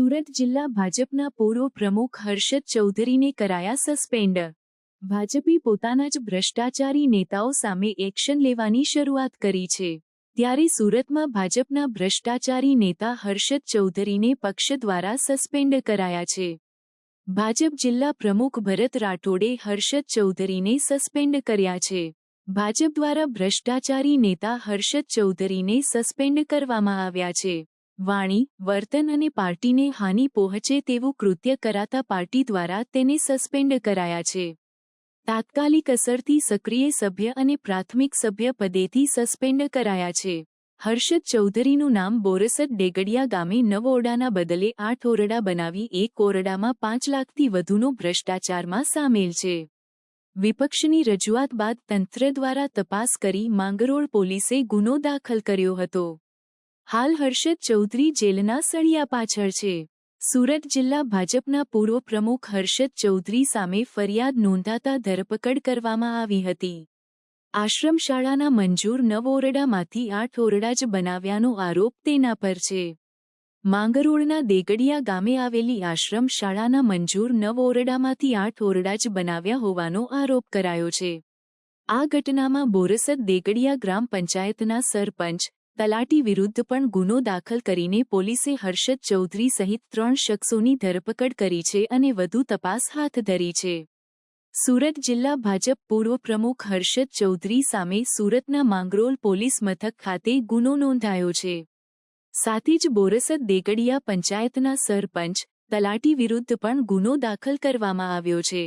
સુરત જિલ્લા ભાજપના પૂર્વ પ્રમુખ હર્ષદ ચૌધરીને કરાયા સસ્પેન્ડ। ભાજપે પોતાના જ ભ્રષ્ટાચારી નેતાઓ સામે એક્શન લેવાની શરૂઆત કરી છે, ત્યારે સુરતમાં ભાજપના ભ્રષ્ટાચારી નેતા હર્ષદ ચૌધરીને પક્ષ દ્વારા સસ્પેન્ડ કરાયા છે। ભાજપ જિલ્લા પ્રમુખ ભરત રાઠોડે હર્ષદ ચૌધરીને સસ્પેન્ડ કર્યા છે। ભાજપ દ્વારા ભ્રષ્ટાચારી નેતા હર્ષદ ચૌધરીને સસ્પેન્ડ કરવામાં આવ્યા છે। વાણી, વર્તન અને પાર્ટીને હાનિ પહોંચે તેવું કૃત્ય કરાતા પાર્ટી દ્વારા તેને સસ્પેન્ડ કરાયા છે। તાત્કાલિક અસરથી સક્રિય સભ્ય અને પ્રાથમિક સભ્ય પદેથી સસ્પેન્ડ કરાયા છે। હર્ષદ ચૌધરીનું નામ બોરસદ ડેગડિયા ગામે 9 ઓરડાના બદલે 8 ઓરડા બનાવી 1 ઓરડામાં 5 લાખથી વધુનો ભ્રષ્ટાચારમાં સામેલ છે। વિપક્ષની રજૂઆત બાદ તંત્ર દ્વારા તપાસ કરી માંગરોળ પોલીસે ગુનો દાખલ કર્યો હતો। હાલ હર્ષદ ચૌધરી જેલના સળિયા પાછળ છે। સુરત જિલ્લા ભાજપના પૂર્વ પ્રમુખ હર્ષદ ચૌધરી સામે ફરિયાદ નોંધાતા ધરપકડ કરવામાં આવી હતી। આશ્રમ શાળાના મંજૂર 9 ઓરડામાંથી 8 ઓરડા જ બનાવ્યાનો આરોપ તેના પર છે। માંગરોળના દેગડિયા ગામે આવેલી આશ્રમ શાળાના મંજૂર 9 ઓરડામાંથી 8 ઓરડા જ બનાવ્યા હોવાનો આરોપ કરાયો છે। આ ઘટનામાં બોરસદ દેગડિયા ગ્રામ પંચાયતના સરપંચ, તલાટી વિરુદ્ધ પણ ગુનો દાખલ કરીને પોલીસે હર્ષદ ચૌધરી સહિત 3 શખ્સોની ધરપકડ કરી છે અને વધુ તપાસ હાથ ધરી છે। સુરત જિલ્લા ભાજપ પૂર્વ પ્રમુખ હર્ષદ ચૌધરી સામે સુરતના માંગરોળ પોલીસ મથક ખાતે ગુનો નોંધાયો છે। સાથે જ બોરસદ દેગડિયા પંચાયતના સરપંચ, તલાટી વિરુદ્ધ પણ ગુનો દાખલ કરવામાં આવ્યો છે।